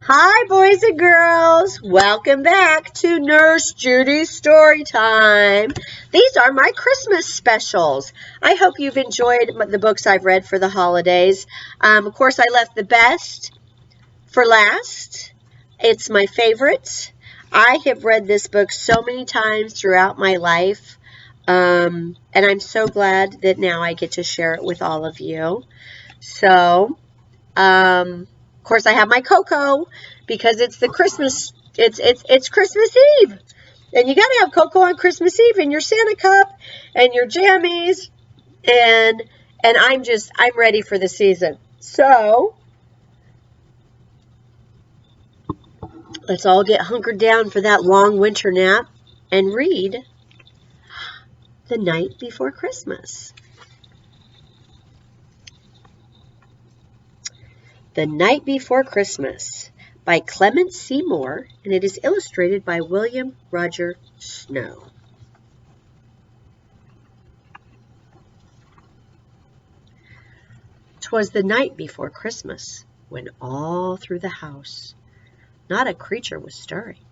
Hi, boys and girls. Welcome back to Nurse Judie's Story Time. These are my Christmas specials. I hope you've enjoyed the books I've read for the holidays. Of course, I left the best for last. It's my favorite. I have read this book so many times throughout my life, and I'm so glad that now I get to share it with all of you. So, of course, I have my cocoa because it's the Christmas. It's Christmas Eve, and you got to have cocoa on Christmas Eve in your Santa cup and your jammies, and I'm ready for the season. So let's all get hunkered down for that long winter nap and read The Night Before Christmas. The Night Before Christmas by Clement C. Moore, and it is illustrated by William Roger Snow. 'Twas the night before Christmas, when all through the house not a creature was stirring,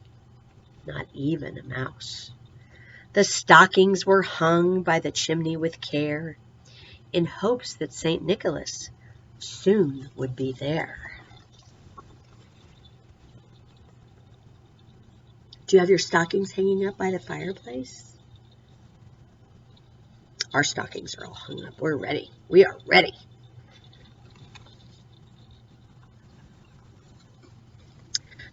not even a mouse. The stockings were hung by the chimney with care, in hopes that St. Nicholas soon would be there. Do you have your stockings hanging up by the fireplace? Our stockings are all hung up. We're ready. We are ready.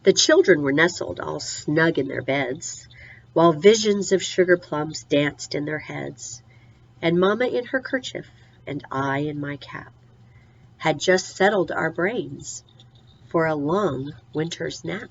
The children were nestled all snug in their beds, while visions of sugar plums danced in their heads, and Mamma in her kerchief, and I in my cap, had just settled our brains for a long winter's nap.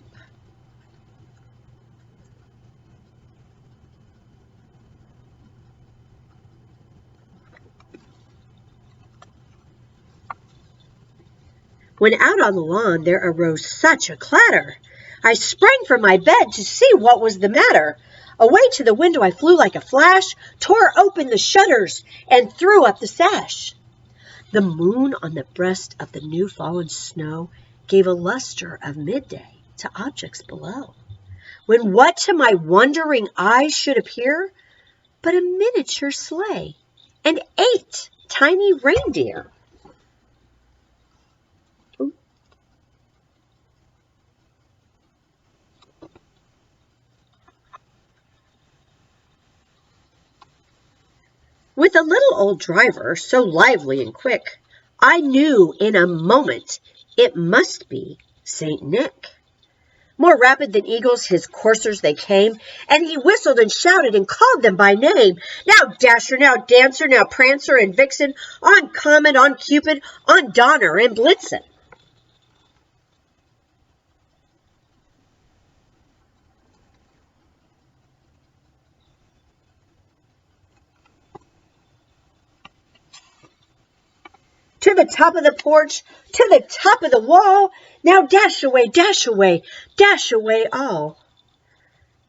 When out on the lawn there arose such a clatter, I sprang from my bed to see what was the matter. Away to the window I flew like a flash, tore open the shutters, and threw up the sash. The moon on the breast of the new-fallen snow gave a luster of midday to objects below, when what to my wondering eyes should appear but a miniature sleigh and 8 tiny reindeer. With a little old driver, so lively and quick, I knew in a moment it must be St. Nick. More rapid than eagles his coursers they came, and he whistled and shouted and called them by name. Now Dasher, now Dancer, now Prancer and Vixen, on Comet, on Cupid, on Donner and Blitzen. To the top of the porch, to the top of the wall, now dash away, dash away all.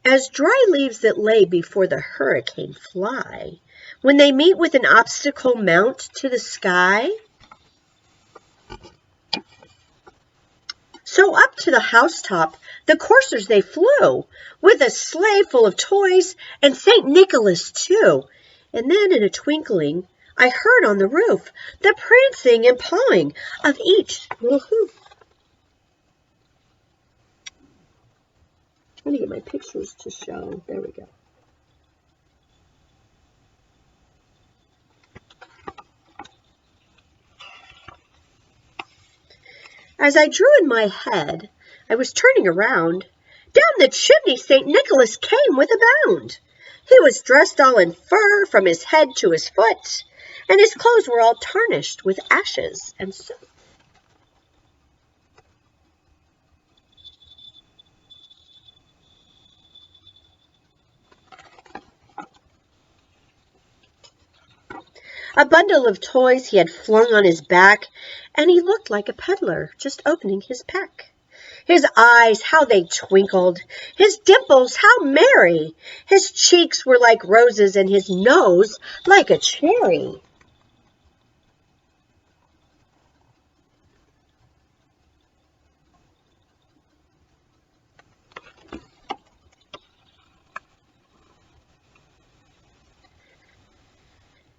As dry leaves that lay before the hurricane fly, when they meet with an obstacle mount to the sky. So up to the housetop the coursers they flew, with a sleigh full of toys, and St. Nicholas too. And then in a twinkling I heard on the roof the prancing and pawing of each little hoof. I'm going to get my pictures to show. There we go. As I drew in my head, I was turning around. Down the chimney St. Nicholas came with a bound. He was dressed all in fur from his head to his foot, and his clothes were all tarnished with ashes and soot. A bundle of toys he had flung on his back, and he looked like a peddler just opening his pack. His eyes, how they twinkled! His dimples, how merry! His cheeks were like roses, and his nose like a cherry.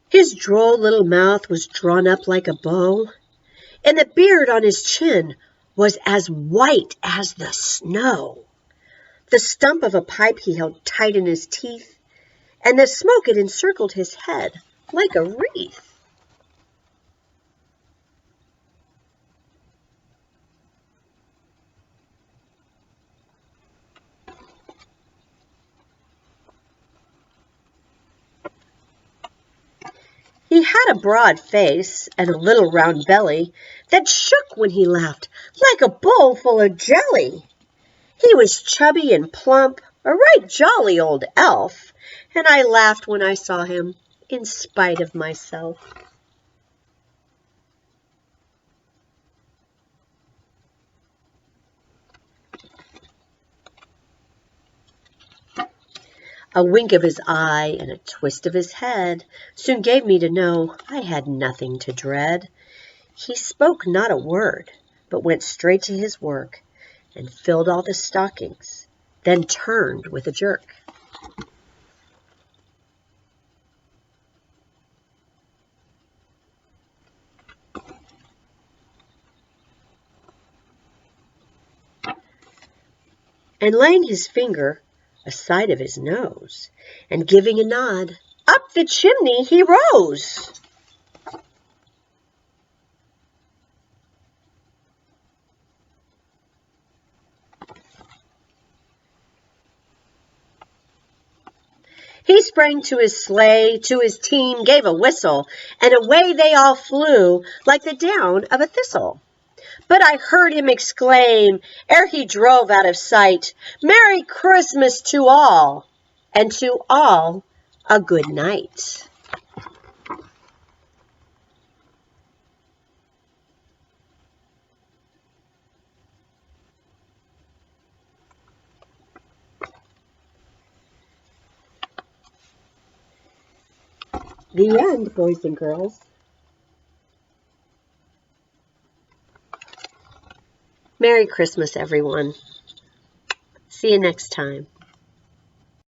His droll little mouth was drawn up like a bow, and the beard on his chin was as white as the snow. The stump of a pipe he held tight in his teeth, and the smoke had encircled his head like a wreath. He had a broad face and a little round belly that shook when he laughed like a bowl full of jelly. He was chubby and plump, a right jolly old elf, and I laughed when I saw him, in spite of myself. A wink of his eye and a twist of his head soon gave me to know I had nothing to dread. He spoke not a word, but went straight to his work and filled all the stockings, then turned with a jerk. And laying his finger aside of his nose, and giving a nod, up the chimney he rose. He sprang to his sleigh, to his team gave a whistle, and away they all flew like the down of a thistle. But I heard him exclaim, ere he drove out of sight, "Merry Christmas to all, and to all a good night." The end, boys and girls. Merry Christmas, everyone. See you next time.